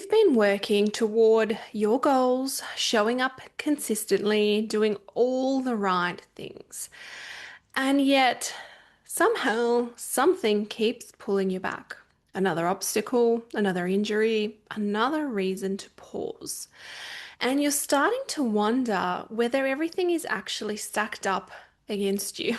you've been working toward your goals, showing up consistently, doing all the right things, and yet somehow something keeps pulling you back. Another obstacle, another injury, another reason to pause. And you're starting to wonder whether everything is actually stacked up against you.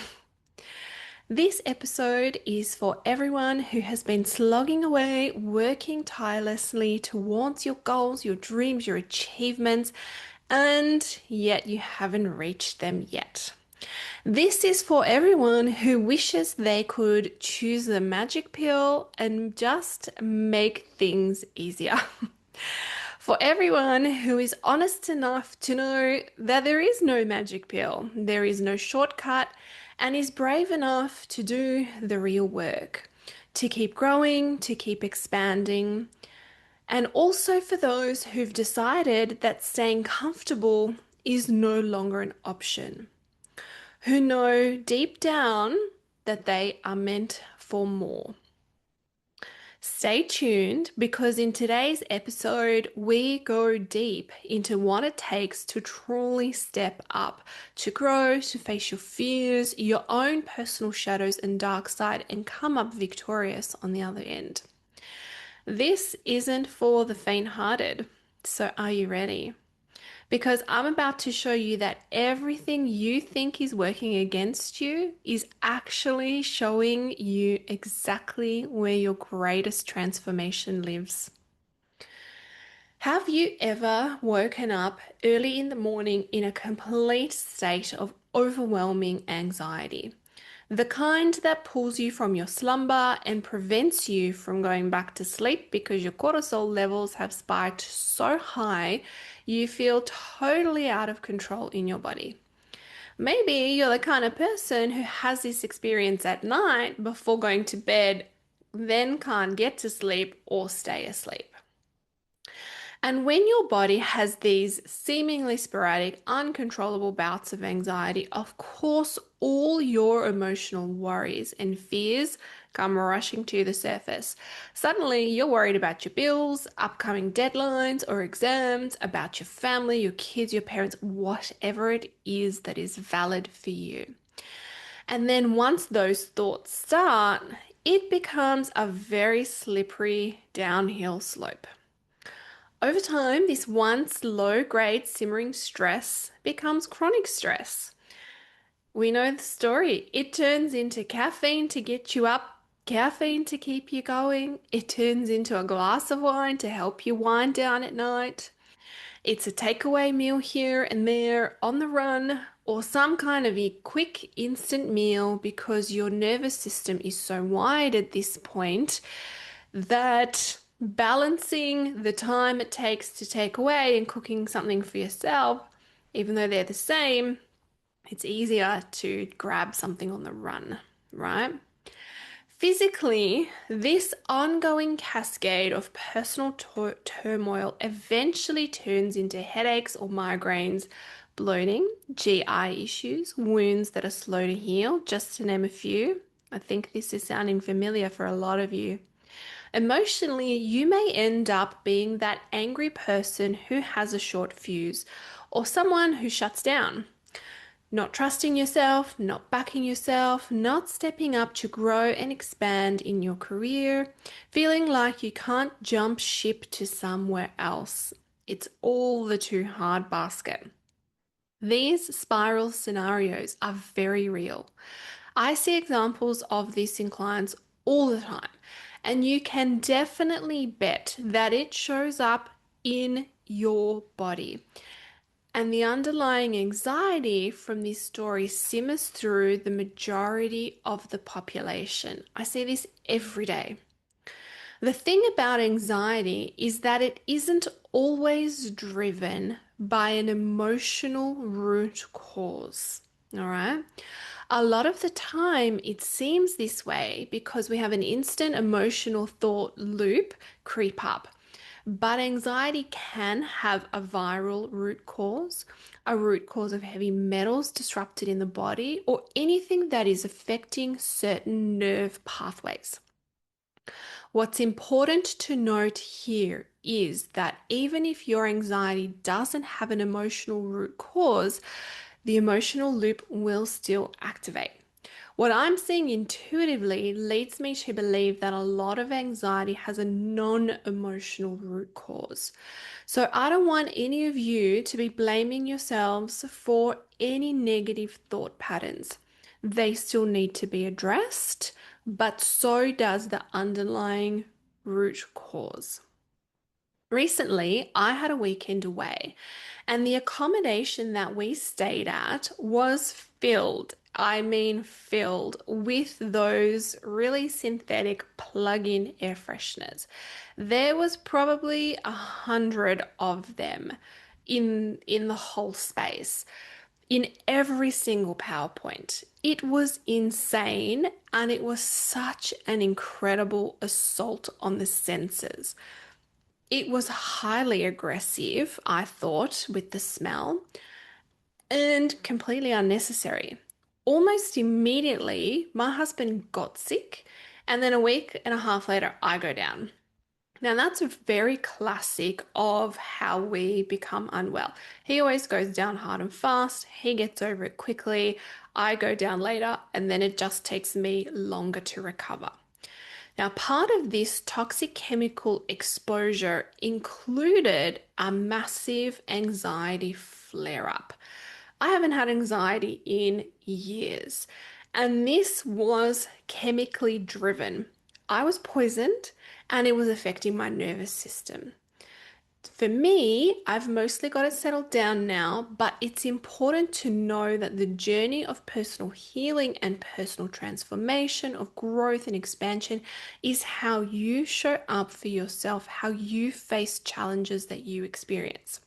This episode is for everyone who has been slogging away, working tirelessly towards your goals, your dreams, your achievements, and yet you haven't reached them yet. This is for everyone who wishes they could choose the magic pill and just make things easier. For everyone who is honest enough to know that there is no magic pill, there is no shortcut, and is brave enough to do the real work, to keep growing, to keep expanding. And also for those who've decided that staying comfortable is no longer an option, who know deep down that they are meant for more. Stay tuned because in today's episode, we go deep into what it takes to truly step up, to grow, to face your fears, your own personal shadows and dark side, and come up victorious on the other end. This isn't for the faint-hearted, so are you ready? Because I'm about to show you that everything you think is working against you is actually showing you exactly where your greatest transformation lives. Have you ever woken up early in the morning in a complete state of overwhelming anxiety? The kind that pulls you from your slumber and prevents you from going back to sleep because your cortisol levels have spiked so high you feel totally out of control in your body. Maybe you're the kind of person who has this experience at night before going to bed, then can't get to sleep or stay asleep. And when your body has these seemingly sporadic, uncontrollable bouts of anxiety, of course, all your emotional worries and fears come rushing to the surface. Suddenly, you're worried about your bills, upcoming deadlines or exams, about your family, your kids, your parents, whatever it is that is valid for you. And then once those thoughts start, it becomes a very slippery downhill slope. Over time, this once low-grade simmering stress becomes chronic stress. We know the story. It turns into caffeine to get you up, caffeine to keep you going. It turns into a glass of wine to help you wind down at night. It's a takeaway meal here and there on the run, or some kind of a quick instant meal because your nervous system is so wired at this point that balancing the time it takes to take away and cooking something for yourself, even though they're the same, it's easier to grab something on the run, right? Physically, this ongoing cascade of personal turmoil eventually turns into headaches or migraines, bloating, GI issues, wounds that are slow to heal, just to name a few. I think this is sounding familiar for a lot of you. Emotionally, you may end up being that angry person who has a short fuse or someone who shuts down. Not trusting yourself, not backing yourself, not stepping up to grow and expand in your career, feeling like you can't jump ship to somewhere else. It's all the too hard basket. These spiral scenarios are very real. I see examples of this in clients all the time, and you can definitely bet that it shows up in your body. And the underlying anxiety from this story simmers through the majority of the population. I see this every day. The thing about anxiety is that it isn't always driven by an emotional root cause. All right. A lot of the time, it seems this way because we have an instant emotional thought loop creep up. But anxiety can have a viral root cause, a root cause of heavy metals disrupted in the body, or anything that is affecting certain nerve pathways. What's important to note here is that even if your anxiety doesn't have an emotional root cause, the emotional loop will still activate. What I'm seeing intuitively leads me to believe that a lot of anxiety has a non-emotional root cause. So I don't want any of you to be blaming yourselves for any negative thought patterns. They still need to be addressed, but so does the underlying root cause. Recently, I had a weekend away, and the accommodation that we stayed at was filled. I mean, filled with those really synthetic plug-in air fresheners. There was probably 100 of them in the whole space, in every single PowerPoint. It was insane, and it was such an incredible assault on the senses. It was highly aggressive, I thought, with the smell and completely unnecessary. Almost immediately, my husband got sick, and then a week and a half later, I go down. Now, that's a very classic of how we become unwell. He always goes down hard and fast, he gets over it quickly. I go down later, and then it just takes me longer to recover. Now, part of this toxic chemical exposure included a massive anxiety flare up. I haven't had anxiety in years, and this was chemically driven. I was poisoned and it was affecting my nervous system. For me, I've mostly got it settled down now, but it's important to know that the journey of personal healing and personal transformation, of growth and expansion, is how you show up for yourself, how you face challenges that you experience.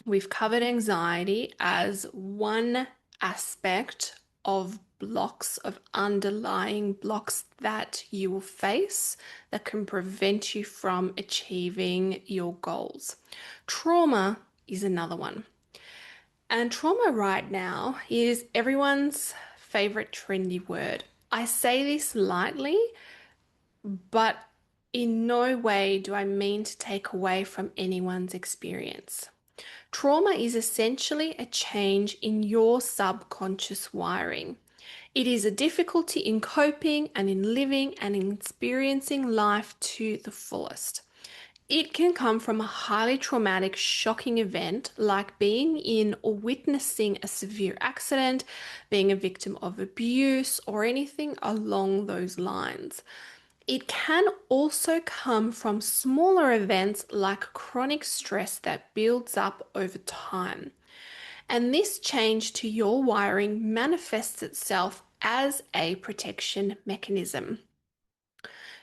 We've covered anxiety as one aspect of blocks, of underlying blocks that you will face that can prevent you from achieving your goals. Trauma is another one. And trauma right now is everyone's favorite trendy word. I say this lightly, but in no way do I mean to take away from anyone's experience. Trauma is essentially a change in your subconscious wiring. It is a difficulty in coping and in living and in experiencing life to the fullest. It can come from a highly traumatic, shocking event like being in or witnessing a severe accident, being a victim of abuse, or anything along those lines. It can also come from smaller events like chronic stress that builds up over time. And this change to your wiring manifests itself as a protection mechanism.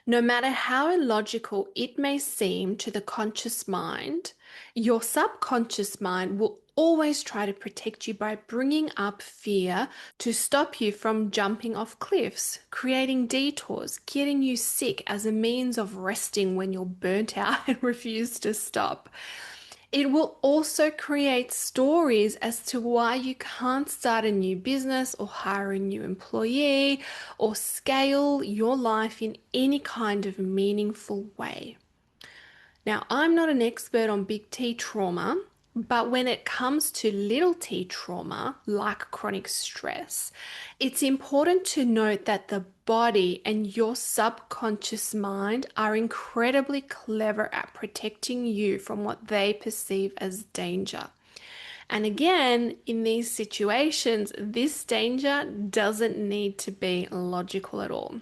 No matter how illogical it may seem to the conscious mind, your subconscious mind will always try to protect you by bringing up fear to stop you from jumping off cliffs, creating detours, getting you sick as a means of resting when you're burnt out and refuse to stop. It will also create stories as to why you can't start a new business or hire a new employee or scale your life in any kind of meaningful way. Now, I'm not an expert on big T trauma, but when it comes to little t trauma, like chronic stress, it's important to note that the body and your subconscious mind are incredibly clever at protecting you from what they perceive as danger. And again, in these situations, this danger doesn't need to be logical at all.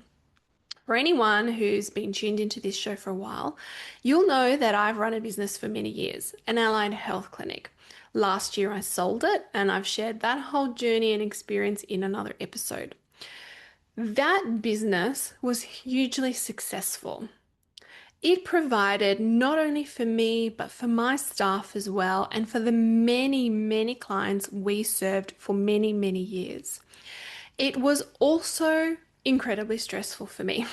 For anyone who's been tuned into this show for a while, you'll know that I've run a business for many years, an allied health clinic. Last year I sold it, and I've shared that whole journey and experience in another episode. That business was hugely successful. It provided not only for me, but for my staff as well, and for the many, many clients we served for many, many years. It was also incredibly stressful for me.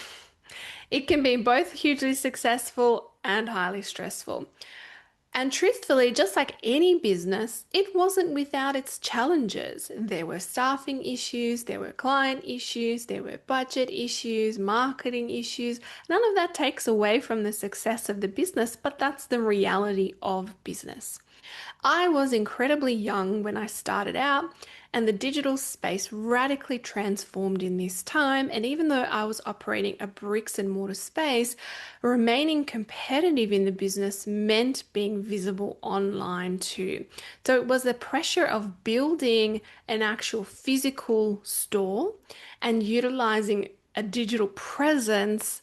It can be both hugely successful and highly stressful. And truthfully, just like any business, it wasn't without its challenges. There were staffing issues, there were client issues, there were budget issues, marketing issues. None of that takes away from the success of the business, but that's the reality of business. I was incredibly young when I started out, and the digital space radically transformed in this time. And even though I was operating a bricks and mortar space, remaining competitive in the business meant being visible online too. So it was the pressure of building an actual physical store and utilizing a digital presence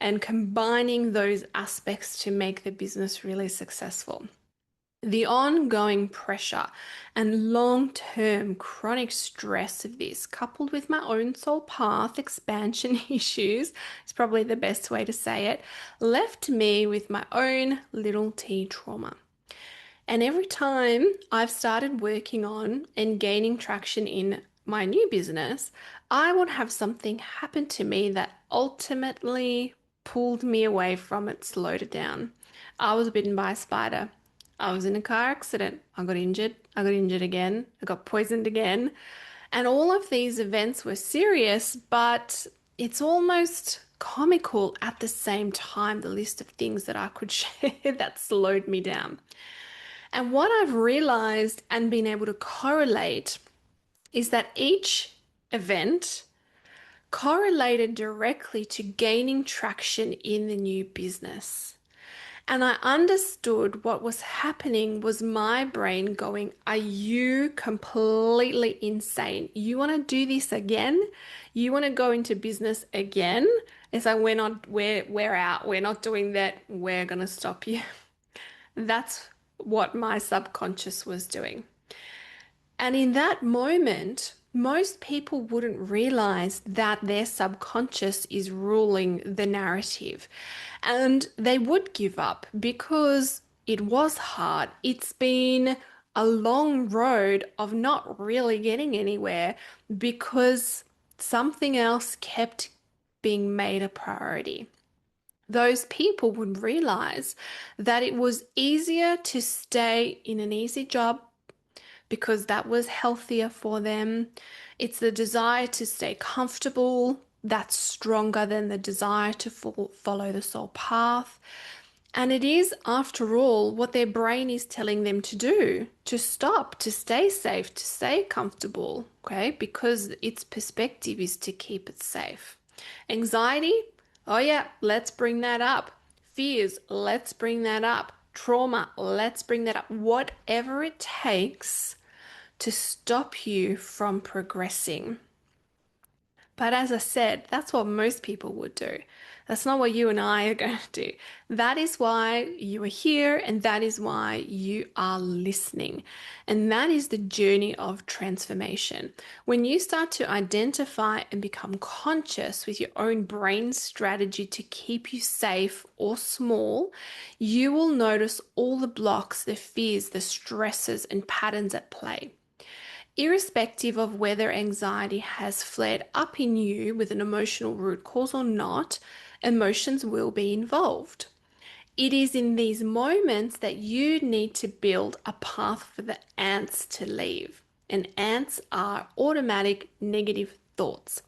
and combining those aspects to make the business really successful. The ongoing pressure and long term chronic stress of this, coupled with my own soul path expansion issues, is probably the best way to say it, left me with my own little t trauma. And every time I've started working on and gaining traction in my new business, I would have something happen to me that ultimately pulled me away from it, slowed it down. I was bitten by a spider. I was in a car accident. I got injured. I got injured again. I got poisoned again. And all of these events were serious, but it's almost comical at the same time, the list of things that I could share that slowed me down. And what I've realized and been able to correlate is that each event correlated directly to gaining traction in the new business. And I understood what was happening was my brain going, are you completely insane? You want to do this again? You want to go into business again? It's like we're out. We're not doing that. We're gonna stop you. That's what my subconscious was doing. And in that moment, most people wouldn't realize that their subconscious is ruling the narrative. And they would give up because it was hard. It's been a long road of not really getting anywhere because something else kept being made a priority. Those people would realize that it was easier to stay in an easy job because that was healthier for them. It's the desire to stay comfortable that's stronger than the desire to follow the soul path. And it is, after all, what their brain is telling them to do, to stop, to stay safe, to stay comfortable, okay? Because its perspective is to keep it safe. Anxiety, oh yeah, let's bring that up. Fears, let's bring that up. Trauma, let's bring that up. Whatever it takes to stop you from progressing. But as I said, that's what most people would do. That's not what you and I are going to do. That is why you are here and that is why you are listening. And that is the journey of transformation. When you start to identify and become conscious with your own brain strategy to keep you safe or small, you will notice all the blocks, the fears, the stresses, and patterns at play. Irrespective of whether anxiety has flared up in you with an emotional root cause or not, emotions will be involved. It is in these moments that you need to build a path for the ants to leave. And ants are automatic negative thoughts.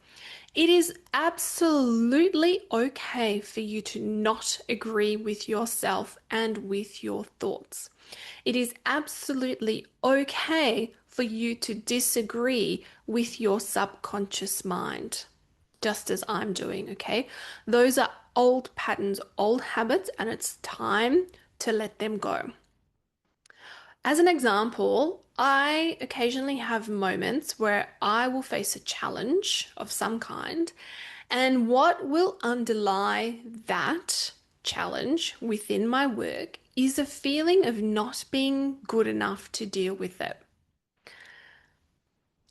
It is absolutely okay for you to not agree with yourself and with your thoughts. It is absolutely okay for you to disagree with your subconscious mind, just as I'm doing, okay? Those are old patterns, old habits, and it's time to let them go. As an example, I occasionally have moments where I will face a challenge of some kind, and what will underlie that challenge within my work is a feeling of not being good enough to deal with it.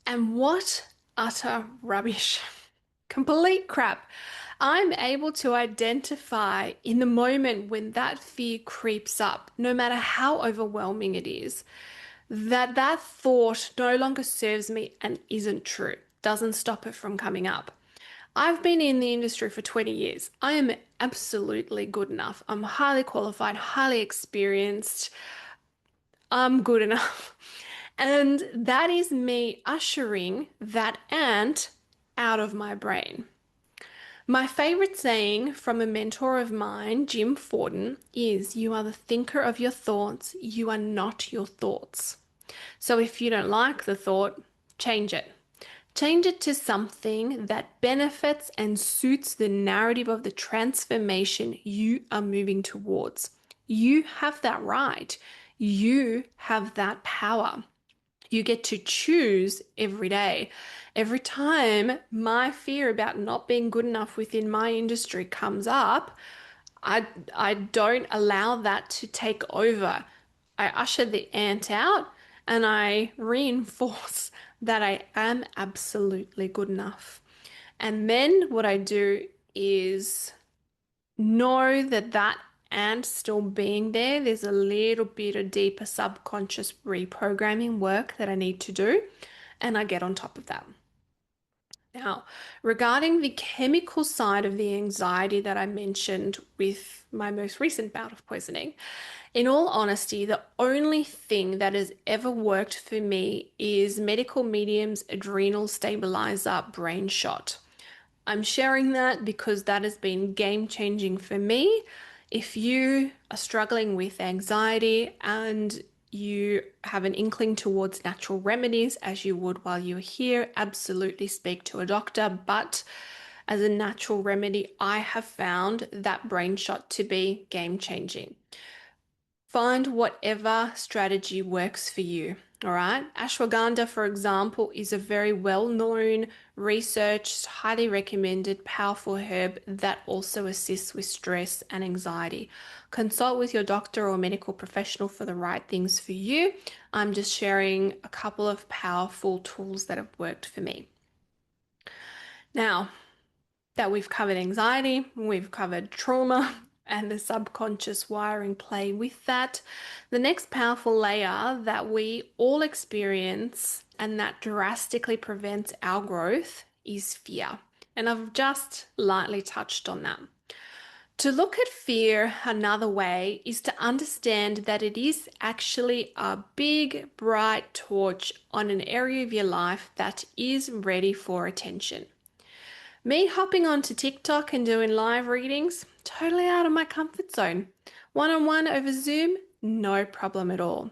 And what utter rubbish. Complete crap. I'm able to identify in the moment when that fear creeps up, no matter how overwhelming it is, that that thought no longer serves me and isn't true, doesn't stop it from coming up. I've been in the industry for 20 years. I am absolutely good enough. I'm highly qualified, highly experienced. I'm good enough. And that is me ushering that ant out of my brain. My favorite saying from a mentor of mine, Jim Forden, is you are the thinker of your thoughts, you are not your thoughts. So if you don't like the thought, change it. Change it to something that benefits and suits the narrative of the transformation you are moving towards. You have that right. You have that power. You get to choose every day. Every time my fear about not being good enough within my industry comes up, I, I don't allow that to take over. I usher the ant out and I reinforce that I am absolutely good enough. And then what I do is know that that ant still being there, there's a little bit of deeper subconscious reprogramming work that I need to do, and I get on top of that. Now, regarding the chemical side of the anxiety that I mentioned with my most recent bout of poisoning, in all honesty, the only thing that has ever worked for me is medical medium's adrenal stabilizer brain shot. I'm sharing that because that has been game changing for me. If you are struggling with anxiety and you have an inkling towards natural remedies as you would while you're here, absolutely speak to a doctor. But as a natural remedy, I have found that brain shot to be game changing. Find whatever strategy works for you. All right. Ashwagandha, for example, is a very well known, researched, highly recommended, powerful herb that also assists with stress and anxiety. Consult with your doctor or medical professional for the right things for you. I'm just sharing a couple of powerful tools that have worked for me. Now, that we've covered anxiety, we've covered trauma, and the subconscious wiring play with that. The next powerful layer that we all experience and that drastically prevents our growth is fear. And I've just lightly touched on that. To look at fear another way is to understand that it is actually a big, bright torch on an area of your life that is ready for attention. Me hopping onto TikTok and doing live readings, totally out of my comfort zone. One-on-one over Zoom, no problem at all.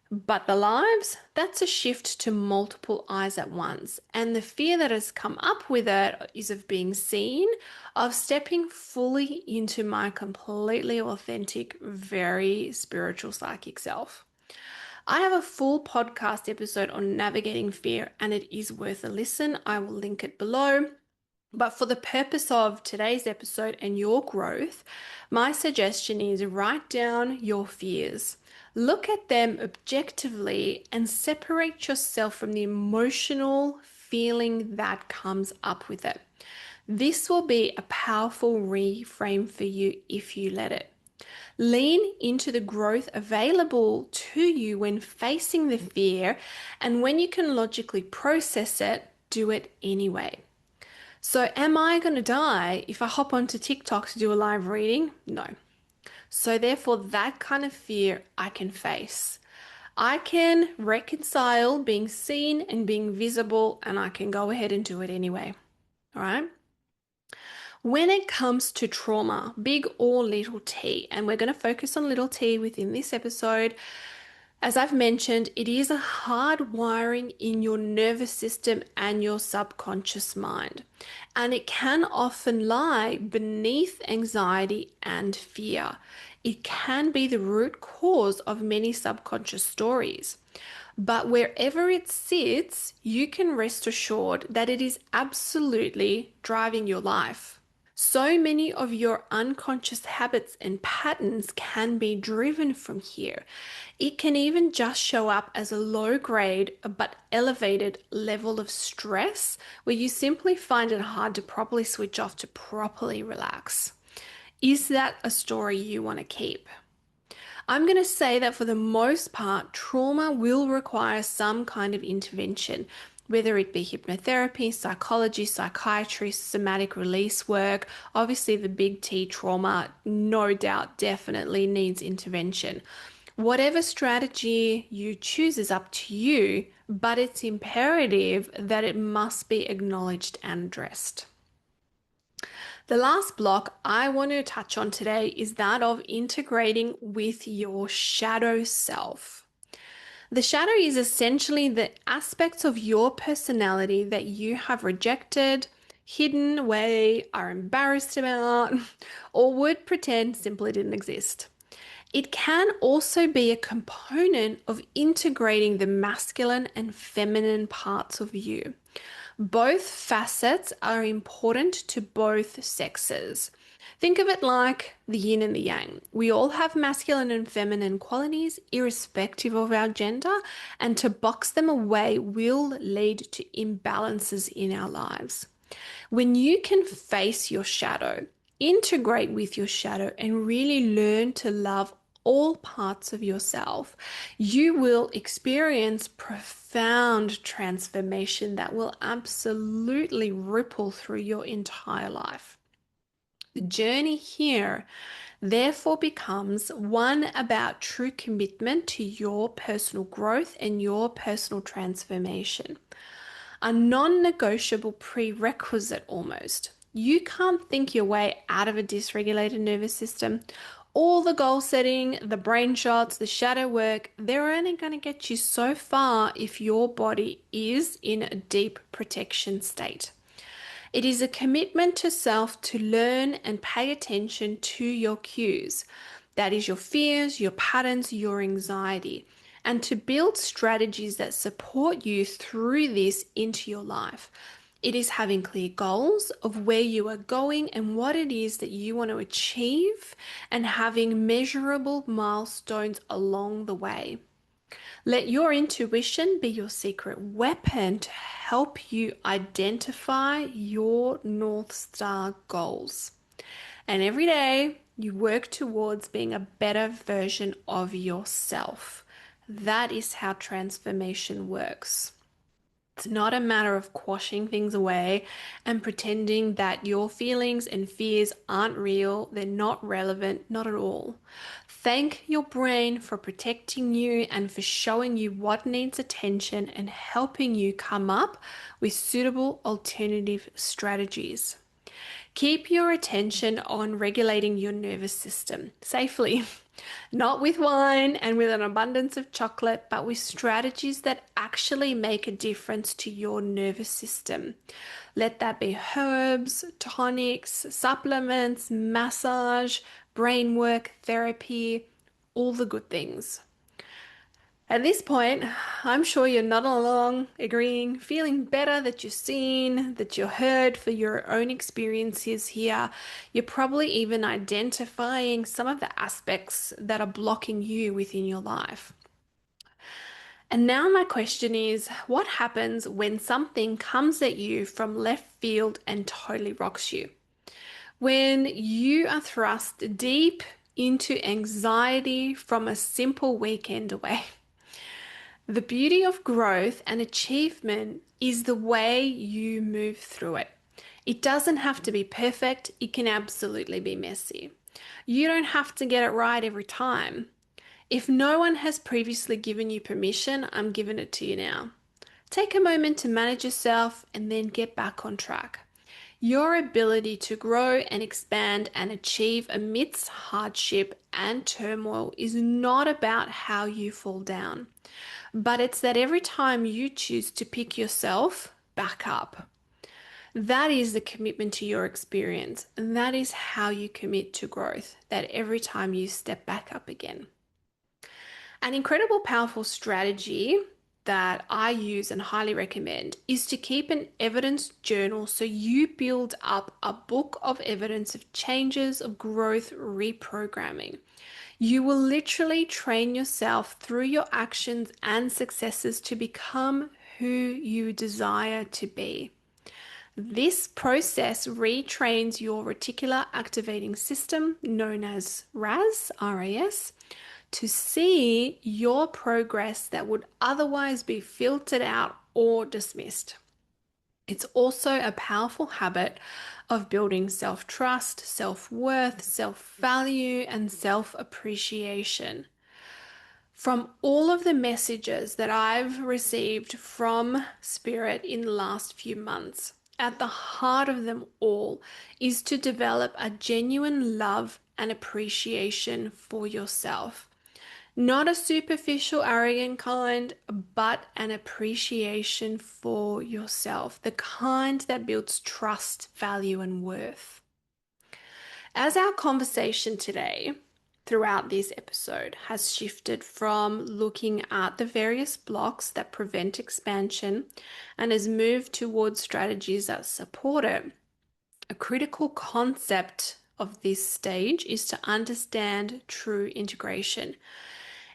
But the lives, that's a shift to multiple eyes at once. And the fear that has come up with it is of being seen, of stepping fully into my completely authentic, very spiritual psychic self. I have a full podcast episode on navigating fear, and it is worth a listen. I will link it below. But for the purpose of today's episode and your growth, my suggestion is write down your fears. Look at them objectively and separate yourself from the emotional feeling that comes up with it. This will be a powerful reframe for you if you let it. Lean into the growth available to you when facing the fear, and when you can logically process it, do it anyway. So, am I going to die if I hop onto TikTok to do a live reading? No. So, therefore, that kind of fear I can face. I can reconcile being seen and being visible, and I can go ahead and do it anyway. All right. When it comes to trauma, big or little t, and we're going to focus on little t within this episode. As I've mentioned, it is a hard wiring in your nervous system and your subconscious mind, and it can often lie beneath anxiety and fear. It can be the root cause of many subconscious stories. But wherever it sits, you can rest assured that it is absolutely driving your life. So many of your unconscious habits and patterns can be driven from here. It can even just show up as a low grade but elevated level of stress where you simply find it hard to properly switch off to properly relax. Is that a story you want to keep? I'm going to say that for the most part, trauma will require some kind of intervention. whether it be hypnotherapy, psychology, psychiatry, somatic release work. Obviously, the big T trauma, no doubt, definitely needs intervention. Whatever strategy you choose is up to you, but it's imperative that it must be acknowledged and addressed. The last block I want to touch on today is that of integrating with your shadow self. The shadow is essentially the aspects of your personality that you have rejected, hidden away, are embarrassed about, or would pretend simply didn't exist. It can also be a component of integrating the masculine and feminine parts of you. Both facets are important to both sexes. Think of it like the yin and the yang. We all have masculine and feminine qualities, irrespective of our gender, and to box them away will lead to imbalances in our lives. When you can face your shadow, integrate with your shadow, and really learn to love all parts of yourself, you will experience profound transformation that will absolutely ripple through your entire life. The journey here therefore becomes one about true commitment to your personal growth and your personal transformation, a non-negotiable prerequisite almost. You can't think your way out of a dysregulated nervous system. All the goal setting, the brain shots, the shadow work, they're only going to get you so far if your body is in a deep protection state. It is a commitment to self to learn and pay attention to your cues. That is your fears, your patterns, your anxiety, and to build strategies that support you through this into your life. It is having clear goals of where you are going and what it is that you want to achieve, and having measurable milestones along the way. Let your intuition be your secret weapon to help you identify your North Star goals. And every day you work towards being a better version of yourself. That is how transformation works. It's not a matter of quashing things away and pretending that your feelings and fears aren't real, they're not relevant, not at all. Thank your brain for protecting you and for showing you what needs attention and helping you come up with suitable alternative strategies. Keep your attention on regulating your nervous system safely, not with wine and with an abundance of chocolate, but with strategies that actually make a difference to your nervous system. Let that be herbs, tonics, supplements, massage, brain work, therapy, all the good things. At this point, I'm sure you're not along, agreeing, feeling better that you're seen, that you're heard for your own experiences here. You're probably even identifying some of the aspects that are blocking you within your life. And now my question is, what happens when something comes at you from left field and totally rocks you? When you are thrust deep into anxiety from a simple weekend away. The beauty of growth and achievement is the way you move through it. It doesn't have to be perfect, it can absolutely be messy. You don't have to get it right every time. If no one has previously given you permission, I'm giving it to you now. Take a moment to manage yourself and then get back on track. Your ability to grow and expand and achieve amidst hardship and turmoil is not about how you fall down, but it's that every time you choose to pick yourself back up. That is the commitment to your experience, and that is how you commit to growth, that every time you step back up again. An incredible, powerful strategy that I use and highly recommend is to keep an evidence journal so you build up a book of evidence of changes, of growth, reprogramming. You will literally train yourself through your actions and successes to become who you desire to be. This process retrains your reticular activating system, known as RAS, RAS, to see your progress that would otherwise be filtered out or dismissed. It's also a powerful habit of building self-trust, self-worth, self-value, and self-appreciation. From all of the messages that I've received from Spirit in the last few months, at the heart of them all is to develop a genuine love and appreciation for yourself. Not a superficial, arrogant kind, but an appreciation for yourself, the kind that builds trust, value, and worth. As our conversation today, throughout this episode, has shifted from looking at the various blocks that prevent expansion and has moved towards strategies that support it, a critical concept of this stage is to understand true integration.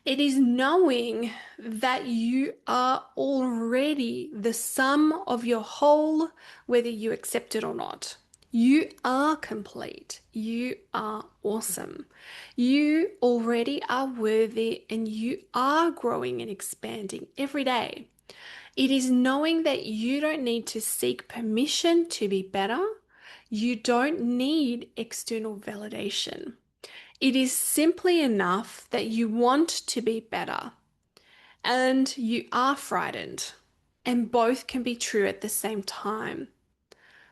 It is knowing that you are already the sum of your whole, whether you accept it or not. You are complete. You are awesome. You already are worthy and you are growing and expanding every day. It is knowing that you don't need to seek permission to be better. You don't need external validation. It is simply enough that you want to be better and you are frightened, and both can be true at the same time.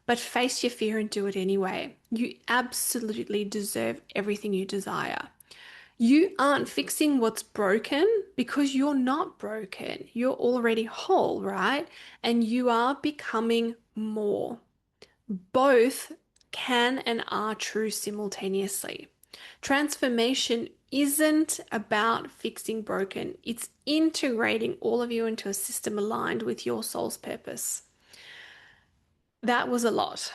But face your fear and do it anyway. You absolutely deserve everything you desire. You aren't fixing what's broken because you're not broken. You're already whole, right? And you are becoming more. Both can and are true simultaneously. Transformation isn't about fixing broken, it's integrating all of you into a system aligned with your soul's purpose. That was a lot.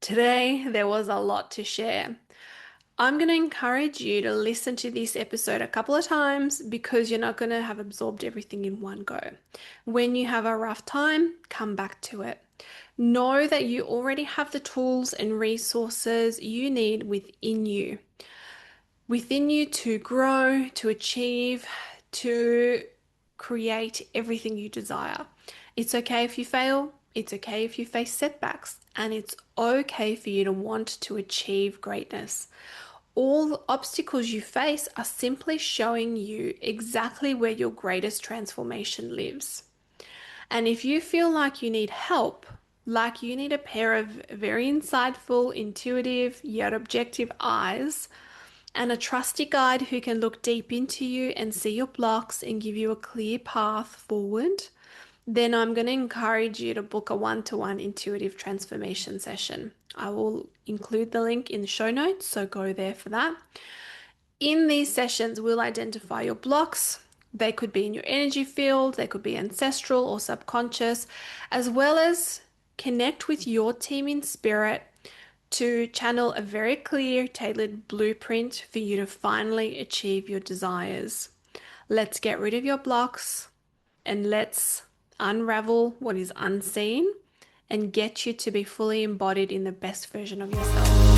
Today, there was a lot to share. I'm going to encourage you to listen to this episode a couple of times because you're not going to have absorbed everything in one go. When you have a rough time, come back to it. Know that you already have the tools and resources you need within you to grow, to achieve, to create everything you desire. It's okay if you fail. It's okay if you face setbacks, and it's okay for you to want to achieve greatness. All the obstacles you face are simply showing you exactly where your greatest transformation lives. And if you feel like you need help, like you need a pair of very insightful, intuitive, yet objective eyes, and a trusty guide who can look deep into you and see your blocks and give you a clear path forward, then I'm going to encourage you to book a one-to-one intuitive transformation session. I will include the link in the show notes, so go there for that. In these sessions, we'll identify your blocks. They could be in your energy field, they could be ancestral or subconscious, as well as connect with your team in spirit to channel a very clear, tailored blueprint for you to finally achieve your desires. Let's get rid of your blocks and let's unravel what is unseen and get you to be fully embodied in the best version of yourself.